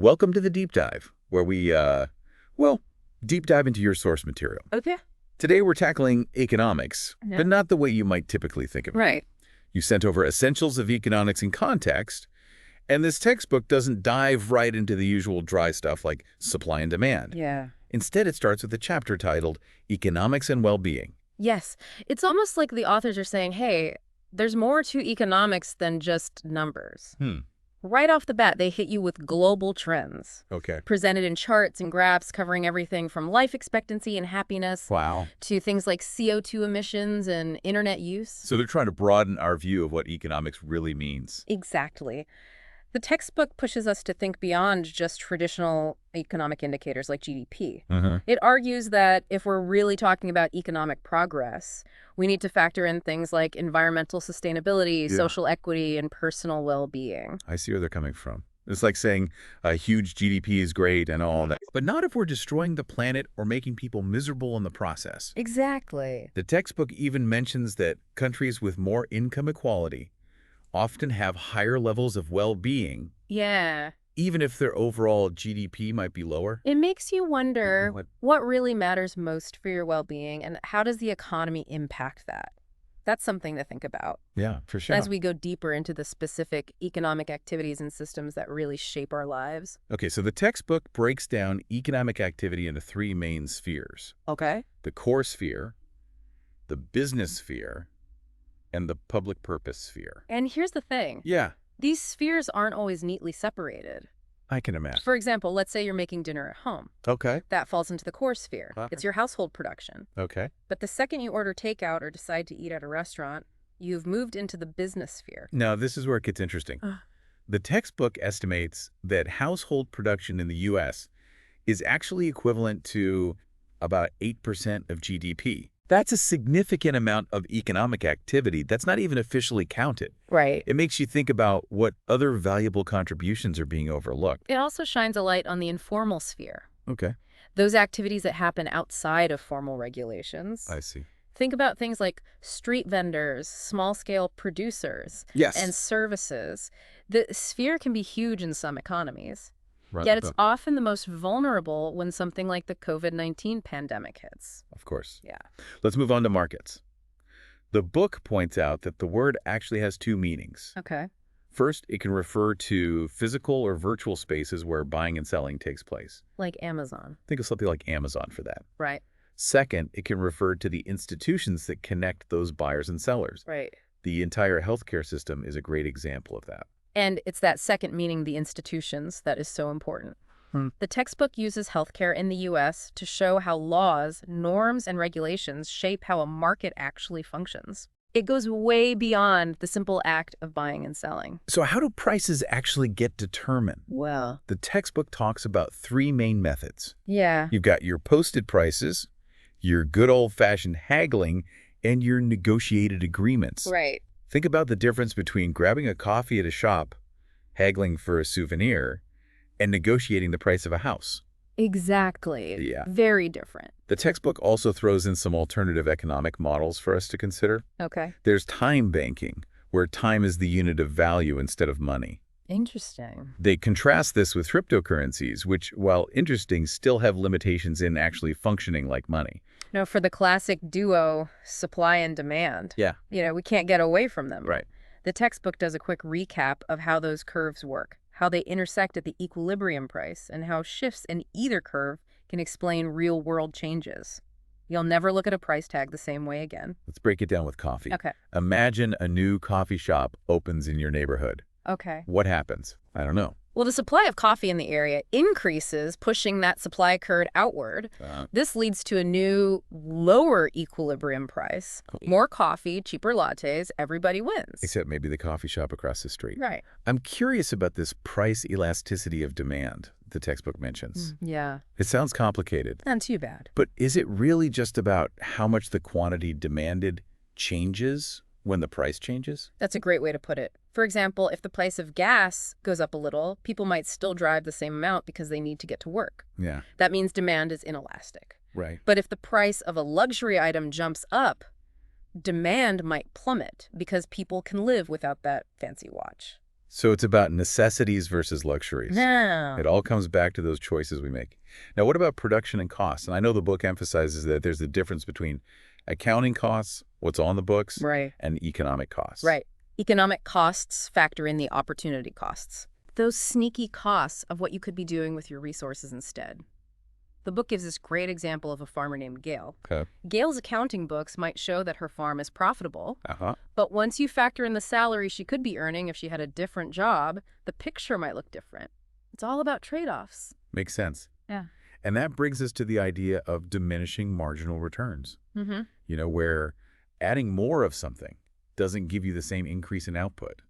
Welcome to the deep dive, where we deep dive into your source material. Okay. Today we're tackling economics, Yeah. but not the way you might typically think of it. Right. You sent over Essentials of Economics in Context, and this textbook doesn't dive right into the usual dry stuff like supply and demand. Yeah. Instead, it starts with a chapter titled Economics and Well-Being. Yes. It's almost like the authors are saying, hey, there's more to economics than just numbers. Right off the bat, they hit you with global trends, Okay. presented in charts and graphs covering everything from life expectancy and happiness Wow. to things like CO2 emissions and internet use. So they're trying to broaden our view of what economics really means. Exactly. The textbook pushes us to think beyond just traditional economic indicators like GDP. It argues that if we're really talking about economic progress, we need to factor in things like environmental sustainability, Yeah. social equity, and personal well-being. I see where they're coming from. It's like saying a huge GDP is great and all that, but not if we're destroying the planet or making people miserable in the process. Exactly. The textbook even mentions that countries with more income equality often have higher levels of well-being, Yeah. even if their overall GDP might be lower. It makes you wonder What- what really matters most for your well-being and how does the economy impact that? That's something to think about Yeah, for sure. as we go deeper into the specific economic activities and systems that really shape our lives. Okay, so the textbook breaks down economic activity into three main spheres: Okay. the core sphere, the business sphere, and the public purpose sphere. And here's the thing. Yeah, These spheres aren't always neatly separated. I can imagine. For example, let's say you're making dinner at home. Okay, That falls into the core sphere. Okay. It's your household production. okay. But the second you order takeout or decide to eat at a restaurant, you've moved into the business sphere. Now, this is where it gets interesting. Uh. The textbook estimates that household production in the U.S. is actually equivalent to about 8% of GDP. That's a significant amount of economic activity that's not even officially counted. Right. It makes you think about what other valuable contributions are being overlooked. It also shines a light on the informal sphere. Okay, Those activities that happen outside of formal regulations. I see. Think about things like street vendors, small-scale producers, Yes. and services. The sphere can be huge in some economies. Right, Yet it's often the most vulnerable when something like the COVID-19 pandemic hits. of course. Yeah. Let's move on to markets. The book points out that the word actually has two meanings. Okay. First, it can refer to physical or virtual spaces where buying and selling takes place. Like Amazon. Think of something like Amazon for that. Right. Second, it can refer to the institutions that connect those buyers and sellers. Right. The entire healthcare system is a great example of that. And it's that second meaning, the institutions, that is so important. Hmm. The textbook uses healthcare in the U.S. to show how laws, norms, and regulations shape how a market actually functions. It goes way beyond the simple act of buying and selling. So how do prices actually get determined? Well. The textbook talks about three main methods. Yeah. You've got your posted prices, your good old-fashioned haggling, and your negotiated agreements. Right. Think about the difference between grabbing a coffee at a shop, haggling for a souvenir, and negotiating the price of a house. Exactly. Yeah. Very different. The textbook also throws in some alternative economic models for us to consider. Okay. There's time banking, where time is the unit of value instead of money. Interesting. They contrast this with cryptocurrencies, which, while interesting, still have limitations in actually functioning like money. No, for the classic duo, supply and demand. Yeah. We can't get away from them. Right. The textbook does a quick recap of how those curves work, how they intersect at the equilibrium price, and how shifts in either curve can explain real-world changes. You'll never look at a price tag the same way again. Let's break it down with coffee. Okay. Imagine a new coffee shop opens in your neighborhood. Okay. What happens? I don't know. Well, the supply of coffee in the area increases, pushing that supply curve outward. This leads to a new, lower equilibrium price. More coffee, cheaper lattes, everybody wins. Except maybe the coffee shop across the street. Right. I'm curious about this price elasticity of demand the textbook mentions. Yeah. It sounds complicated, Not too bad. but is it really just about how much the quantity demanded changes when the price changes? That's a great way to put it. For example, if the price of gas goes up a little, people might still drive the same amount because they need to get to work. Yeah, That means demand is inelastic. right. But if the price of a luxury item jumps up, demand might plummet because people can live without that fancy watch. So it's about necessities versus luxuries. No. It all comes back to those choices we make. Now, what about production and costs? And I know the book emphasizes that there's a difference between accounting costs, what's on the books, Right. and economic costs. Right. Economic costs factor in the opportunity costs. Those sneaky costs of what you could be doing with your resources instead. The book gives this great example of a farmer named Gail. Okay. Gail's accounting books might show that her farm is profitable, Uh-huh. but once you factor in the salary she could be earning if she had a different job, the picture might look different. It's all about trade-offs. Makes sense. Yeah. And that brings us to the idea of diminishing marginal returns. Mm-hmm. Where adding more of something doesn't give you the same increase in output.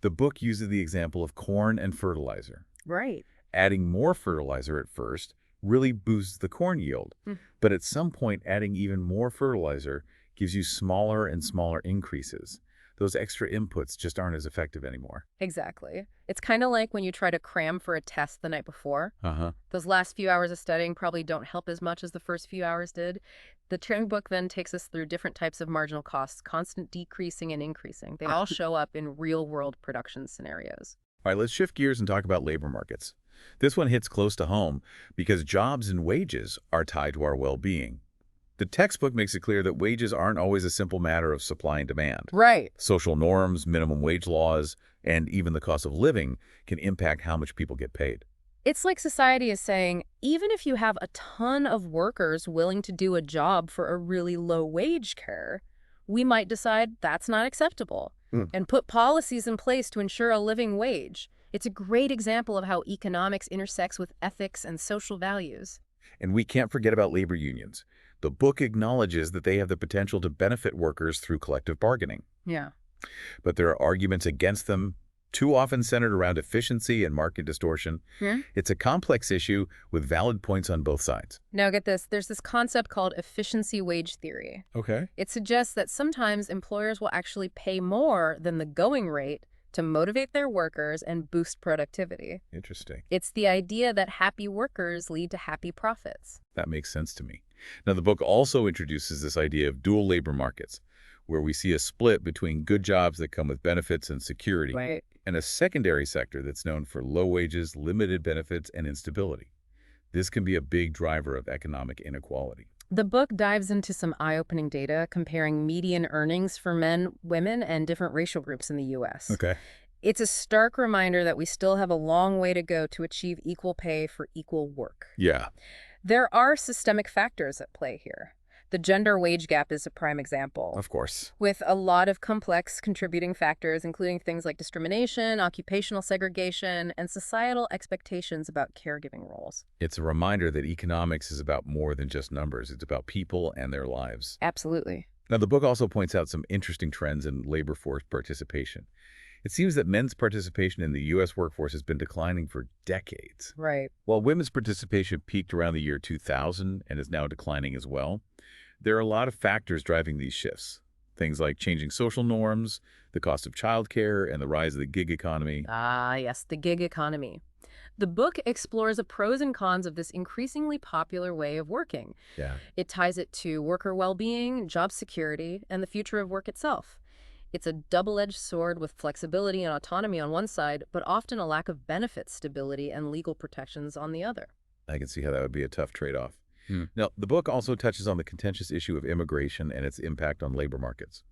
The book uses the example of corn and fertilizer. Right. Adding more fertilizer at first really boosts the corn yield, but at some point adding even more fertilizer gives you smaller and smaller increases. Those extra inputs just aren't as effective anymore. Exactly. It's kind of like when you try to cram for a test the night before. Uh-huh. Those last few hours of studying probably don't help as much as the first few hours did. The training book then takes us through different types of marginal costs, constant decreasing and increasing. They all show up in real-world production scenarios. All right, let's shift gears and talk about labor markets. This one hits close to home because jobs and wages are tied to our well-being. The textbook makes it clear that wages aren't always a simple matter of supply and demand. Right. Social norms, minimum wage laws, and even the cost of living can impact how much people get paid. It's like society is saying, even if you have a ton of workers willing to do a job for a really low wage care, we might decide that's not acceptable and put policies in place to ensure a living wage. It's a great example of how economics intersects with ethics and social values. And we can't forget about labor unions. The book acknowledges that they have the potential to benefit workers through collective bargaining. Yeah. But there are arguments against them, too often centered around efficiency and market distortion. Yeah. It's a complex issue with valid points on both sides. Now get this, there's this concept called efficiency wage theory. Okay. It suggests that sometimes employers will actually pay more than the going rate to motivate their workers and boost productivity. Interesting. It's the idea that happy workers lead to happy profits. That makes sense to me. Now, the book also introduces this idea of dual labor markets, where we see a split between good jobs that come with benefits and security, Right. and a secondary sector that's known for low wages, limited benefits, and instability. This can be a big driver of economic inequality. The book dives into some eye-opening data comparing median earnings for men, women, and different racial groups in the U.S. Okay. It's a stark reminder that we still have a long way to go to achieve equal pay for equal work. Yeah. There are systemic factors at play here. The gender wage gap is a prime example, Of course. with a lot of complex contributing factors, including things like discrimination, occupational segregation, and societal expectations about caregiving roles. It's a reminder that economics is about more than just numbers. It's about people and their lives. Absolutely. Now, the book also points out some interesting trends in labor force participation. It seems that men's participation in the U.S. workforce has been declining for decades. Right. While women's participation peaked around the year 2000 and is now declining as well, there are a lot of factors driving these shifts. Things like changing social norms, the cost of childcare, and the rise of the gig economy. Ah, yes, the gig economy. The book explores the pros and cons of this increasingly popular way of working. Yeah. It ties it to worker well-being, job security, and the future of work itself. It's a double-edged sword with flexibility and autonomy on one side, but often a lack of benefit stability and legal protections on the other. I can see how that would be a tough trade-off. Now, the book also touches on the contentious issue of immigration and its impact on labor markets.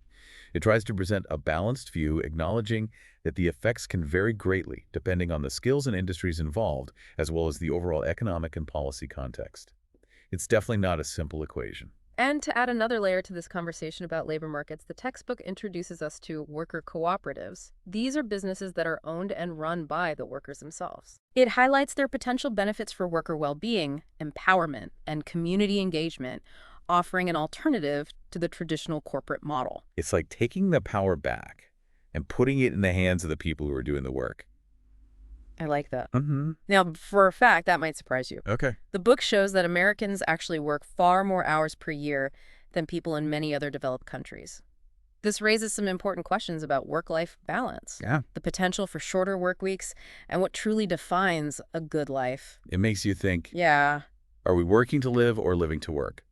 It tries to present a balanced view, acknowledging that the effects can vary greatly depending on the skills and industries involved, as well as the overall economic and policy context. It's definitely not a simple equation. And to add another layer to this conversation about labor markets, the textbook introduces us to worker cooperatives. These are businesses that are owned and run by the workers themselves. It highlights their potential benefits for worker well-being, empowerment, and community engagement, offering an alternative to the traditional corporate model. It's like taking the power back and putting it in the hands of the people who are doing the work. I like that. Mm-hmm. Now, for a fact, that might surprise you. Okay. The book shows that Americans actually work far more hours per year than people in many other developed countries. This raises some important questions about work-life balance, Yeah. the potential for shorter work weeks, and what truly defines a good life. It makes you think, Yeah. are we working to live or living to work?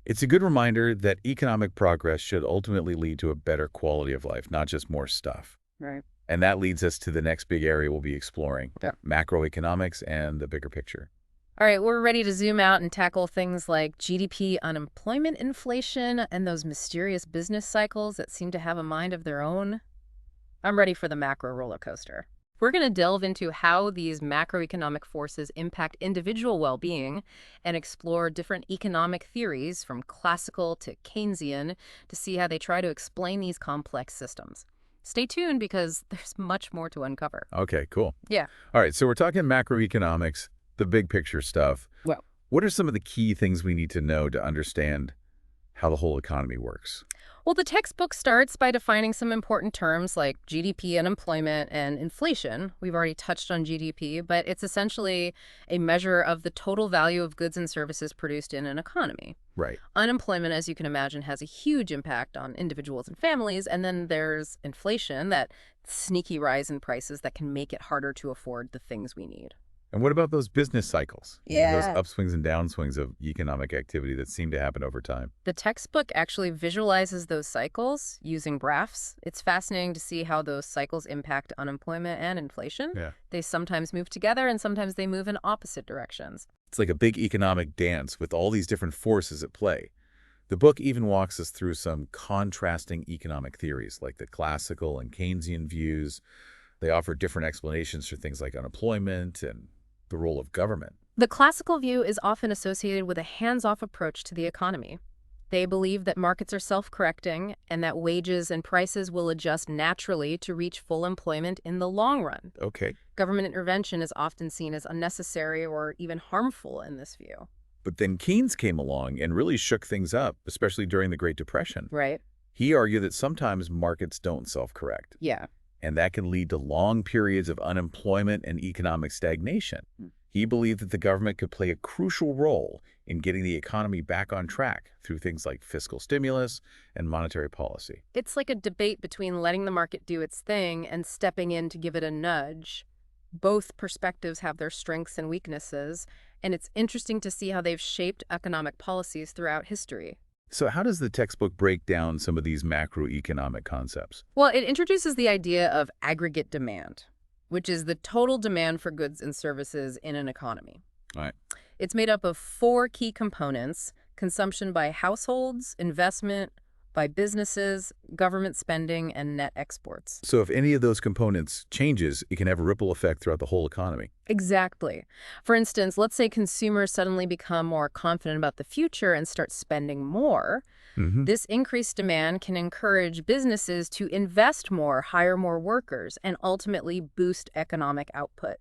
It's a good reminder that economic progress should ultimately lead to a better quality of life, not just more stuff. Right. And that leads us to the next big area we'll be exploring, Yeah. macroeconomics and the bigger picture. All right, we're ready to zoom out and tackle things like GDP, unemployment, inflation, and those mysterious business cycles that seem to have a mind of their own. I'm ready for the macro roller coaster. We're going to delve into how these macroeconomic forces impact individual well-being and explore different economic theories from classical to Keynesian to see how they try to explain these complex systems. Stay tuned because there's much more to uncover. Okay, cool. Yeah. All right, so we're talking macroeconomics, the big picture stuff. Well, What are some of the key things we need to know to understand how the whole economy works? Well, the textbook starts by defining some important terms like GDP, unemployment, and inflation. We've already touched on GDP, but it's essentially a measure of the total value of goods and services produced in an economy. Right. Unemployment, as you can imagine, has a huge impact on individuals and families. And then there's inflation, that sneaky rise in prices that can make it harder to afford the things we need. And what about those business cycles? Yeah. Those upswings and downswings of economic activity that seem to happen over time. The textbook actually visualizes those cycles using graphs. It's fascinating to see how those cycles impact unemployment and inflation. Yeah. They sometimes move together and sometimes they move in opposite directions. It's like a big economic dance with all these different forces at play. The book even walks us through some contrasting economic theories, like the classical and Keynesian views. They offer different explanations for things like unemployment and the role of government. The classical view is often associated with a hands-off approach to the economy. They believe that markets are self-correcting and that wages and prices will adjust naturally to reach full employment in the long run. Okay. Government intervention is often seen as unnecessary or even harmful in this view. But then Keynes came along and really shook things up, especially during the Great Depression. Right? He argued that sometimes markets don't self-correct, Yeah. and that can lead to long periods of unemployment and economic stagnation. He believed that the government could play a crucial role in getting the economy back on track through things like fiscal stimulus and monetary policy. It's like a debate between letting the market do its thing and stepping in to give it a nudge. Both perspectives have their strengths and weaknesses, and it's interesting to see how they've shaped economic policies throughout history. So how does the textbook break down some of these macroeconomic concepts? Well, it introduces the idea of aggregate demand, which is the total demand for goods and services in an economy. All right. It's made up of 4 key components: consumption by households, investment by businesses, government spending, and net exports. So if any of those components changes, it can have a ripple effect throughout the whole economy. Exactly. For instance, let's say consumers suddenly become more confident about the future and start spending more. This increased demand can encourage businesses to invest more, hire more workers, and ultimately boost economic output.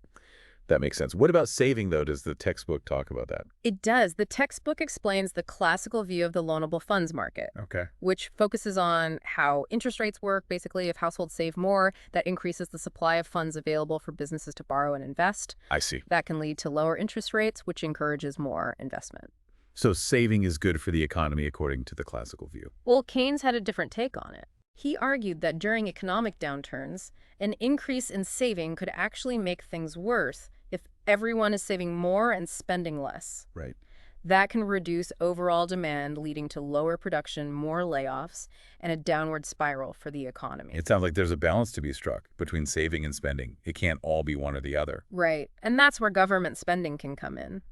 That makes sense. What about saving, though? Does the textbook talk about that? It does. The textbook explains the classical view of the loanable funds market, Okay. which focuses on how interest rates work. Basically, if households save more, that increases the supply of funds available for businesses to borrow and invest. I see. That can lead to lower interest rates, which encourages more investment. So saving is good for the economy, according to the classical view. Well, Keynes had a different take on it. He argued that during economic downturns, an increase in saving could actually make things worse if everyone is saving more and spending less. Right. That can reduce overall demand, leading to lower production, more layoffs, and a downward spiral for the economy. It sounds like there's a balance to be struck between saving and spending. It can't all be one or the other. Right, and that's where government spending can come in.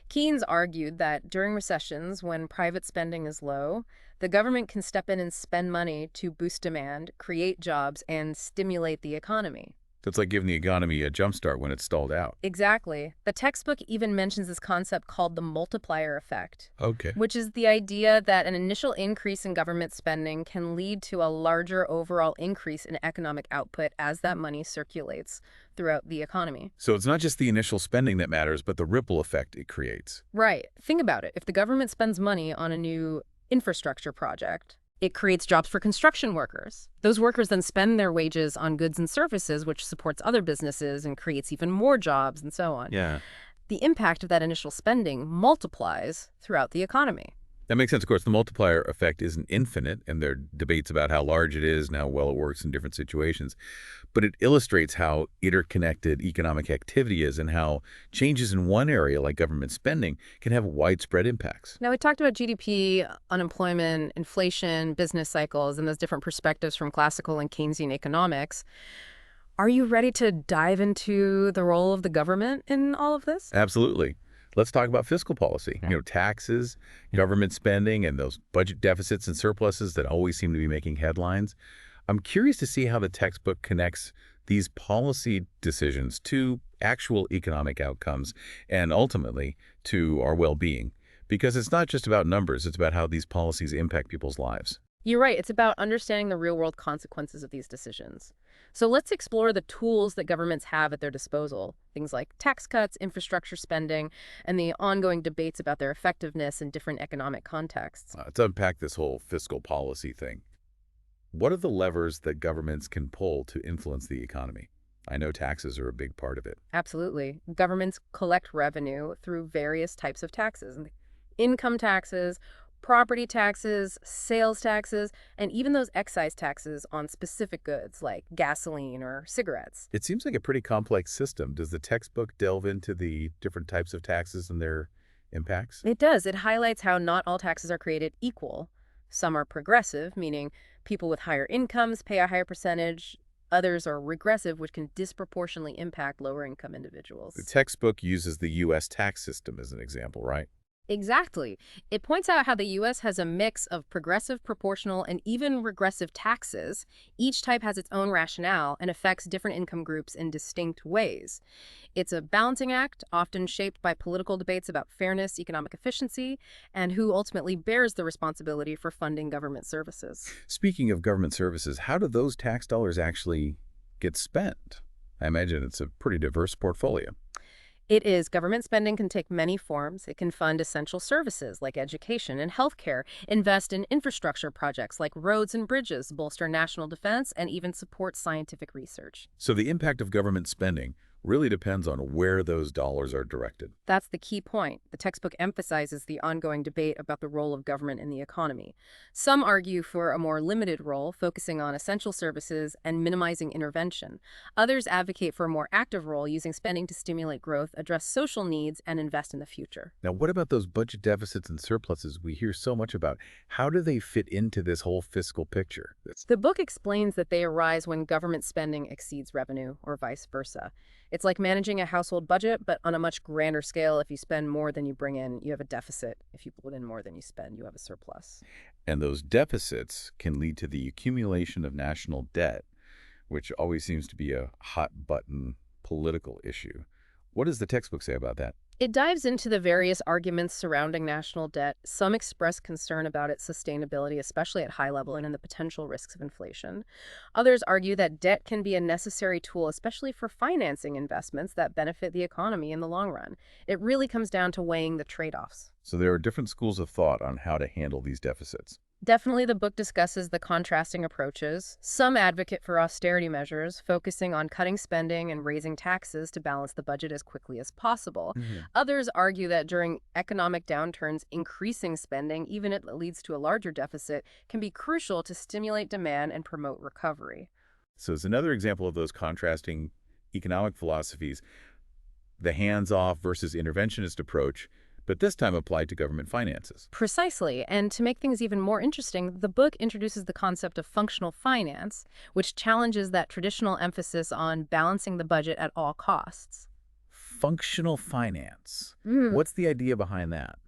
Keynes argued that during recessions, when private spending is low, the government can step in and spend money to boost demand, create jobs, and stimulate the economy. So it's like giving the economy a jump start when it's stalled out. Exactly. The textbook even mentions this concept called the multiplier effect, Okay. which is the idea that an initial increase in government spending can lead to a larger overall increase in economic output as that money circulates throughout the economy. So it's not just the initial spending that matters, but the ripple effect it creates. Right. Think about it. If the government spends money on a new infrastructure project, it creates jobs for construction workers. Those workers then spend their wages on goods and services, which supports other businesses and creates even more jobs and so on. Yeah. The impact of that initial spending multiplies throughout the economy. That makes sense. Of course, the multiplier effect isn't infinite, and there are debates about how large it is and how well it works in different situations. But it illustrates how interconnected economic activity is and how changes in one area, like government spending, can have widespread impacts. Now, we talked about GDP, unemployment, inflation, business cycles, and those different perspectives from classical and Keynesian economics. Are you ready to dive into the role of the government in all of this? Absolutely. Let's talk about fiscal policy. Yeah. Taxes, government spending, and those budget deficits and surpluses that always seem to be making headlines. I'm curious to see how the textbook connects these policy decisions to actual economic outcomes and ultimately to our well-being. Because it's not just about numbers, it's about how these policies impact people's lives. You're right. It's about understanding the real-world consequences of these decisions. So let's explore the tools that governments have at their disposal, things like tax cuts, infrastructure spending, and the ongoing debates about their effectiveness in different economic contexts. To unpack this whole fiscal policy thing, what are the levers that governments can pull to influence the economy? I know taxes are a big part of it. Absolutely. Governments collect revenue through various types of taxes, income taxes, property taxes, sales taxes, and even those excise taxes on specific goods like gasoline or cigarettes. It seems like a pretty complex system. Does the textbook delve into the different types of taxes and their impacts? It does. It highlights how not all taxes are created equal. Some are progressive, meaning people with higher incomes pay a higher percentage. Others are regressive, which can disproportionately impact lower income The individuals. textbook uses the U.S. tax system as an example, right? Exactly. It points out how the U.S. has a mix of progressive, proportional, and even regressive taxes. Each type has its own rationale and affects different income groups in distinct ways. It's a balancing act, often shaped by political debates about fairness, economic efficiency, and who ultimately bears the responsibility for funding government services. Speaking of government services, how do those tax dollars actually get spent? I imagine it's a pretty diverse portfolio. It is. Government spending can take many forms. It can fund essential services like education and healthcare, invest in infrastructure projects like roads and bridges, bolster national defense, and even support scientific research. So the impact of government spending really depends on where those dollars are directed. That's the key point. The textbook emphasizes the ongoing debate about the role of government in the economy. Some argue for a more limited role, focusing on essential services and minimizing intervention. Others advocate for a more active role, using spending to stimulate growth, address social needs, and invest in the future. Now, what about those budget deficits and surpluses we hear so much about? How do they fit into this whole fiscal picture? The book explains that they arise when government spending exceeds revenue, or vice versa. It's like managing a household budget, but on a much grander scale. If you spend more than you bring in, you have a deficit. If you put in more than you spend, you have a surplus. And those deficits can lead to the accumulation of national debt, which always seems to be a hot-button political issue. What does the textbook say about that? It dives into the various arguments surrounding national debt. Some express concern about its sustainability, especially at high level, and in the potential risks of inflation. Others argue that debt can be a necessary tool, especially for financing investments that benefit the economy in the long run. It really comes down to weighing the trade-offs. So there are different schools of thought on how to handle these deficits. Definitely, the book discusses the contrasting approaches. Some advocate for austerity measures, focusing on cutting spending and raising taxes to balance the budget as quickly as possible. Others argue that during economic downturns, increasing spending, even if it leads to a larger deficit, can be crucial to stimulate demand and promote recovery. So it's another example of those contrasting economic philosophies, the hands-off versus interventionist approach, but this time applied to government finances. Precisely. And to make things even more interesting, the book introduces the concept of functional finance, which challenges that traditional emphasis on balancing the budget at all costs. Functional finance. What's the idea behind that?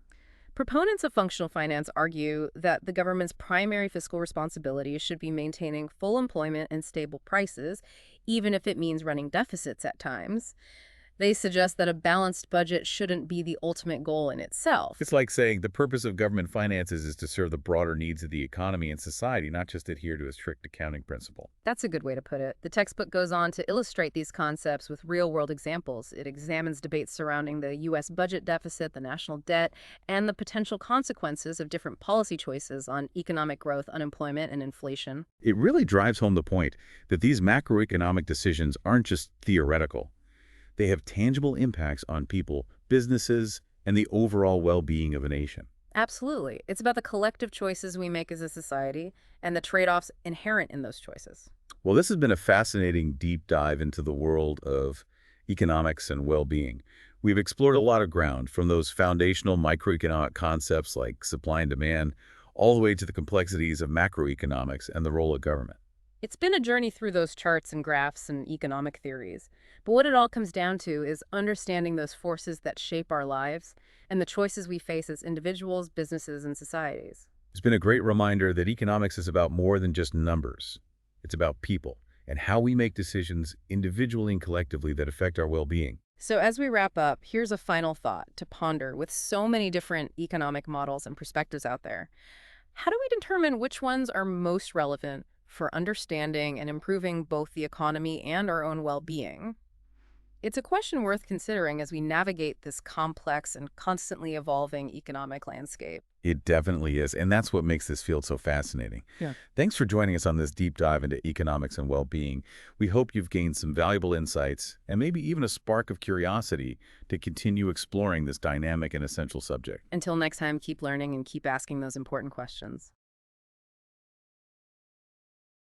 Proponents of functional finance argue that the government's primary fiscal responsibility should be maintaining full employment and stable prices, even if it means running deficits at times. They suggest that a balanced budget shouldn't be the ultimate goal in itself. It's like saying the purpose of government finances is to serve the broader needs of the economy and society, not just adhere to a strict accounting principle. That's a good way to put it. The textbook goes on to illustrate these concepts with real-world examples. It examines debates surrounding the U.S. budget deficit, the national debt, and the potential consequences of different policy choices on economic growth, unemployment, and inflation. It really drives home the point that these macroeconomic decisions aren't just theoretical. They have tangible impacts on people, businesses, and the overall well-being of a nation. Absolutely. It's about the collective choices we make as a society and the trade-offs inherent in those choices. Well, this has been a fascinating deep dive into the world of economics and well-being. We've explored a lot of ground, from those foundational microeconomic concepts like supply and demand, all the way to the complexities of macroeconomics and the role of government. It's been a journey through those charts and graphs and economic theories. But what it all comes down to is understanding those forces that shape our lives and the choices we face as individuals, businesses, and societies. It's been a great reminder that economics is about more than just numbers. It's about people and how we make decisions individually and collectively that affect our well-being. So, as we wrap up, here's a final thought to ponder with so many different economic models and perspectives out there. How do we determine which ones are most relevant for understanding and improving both the economy and our own well being? It's a question worth considering as we navigate this complex and constantly evolving economic landscape. It definitely is, and that's what makes this field so fascinating. Yeah. Thanks for joining us on this deep dive into economics and well-being. We hope you've gained some valuable insights and maybe even a spark of curiosity to continue exploring this dynamic and essential subject. Until next time, keep learning and keep asking those important questions.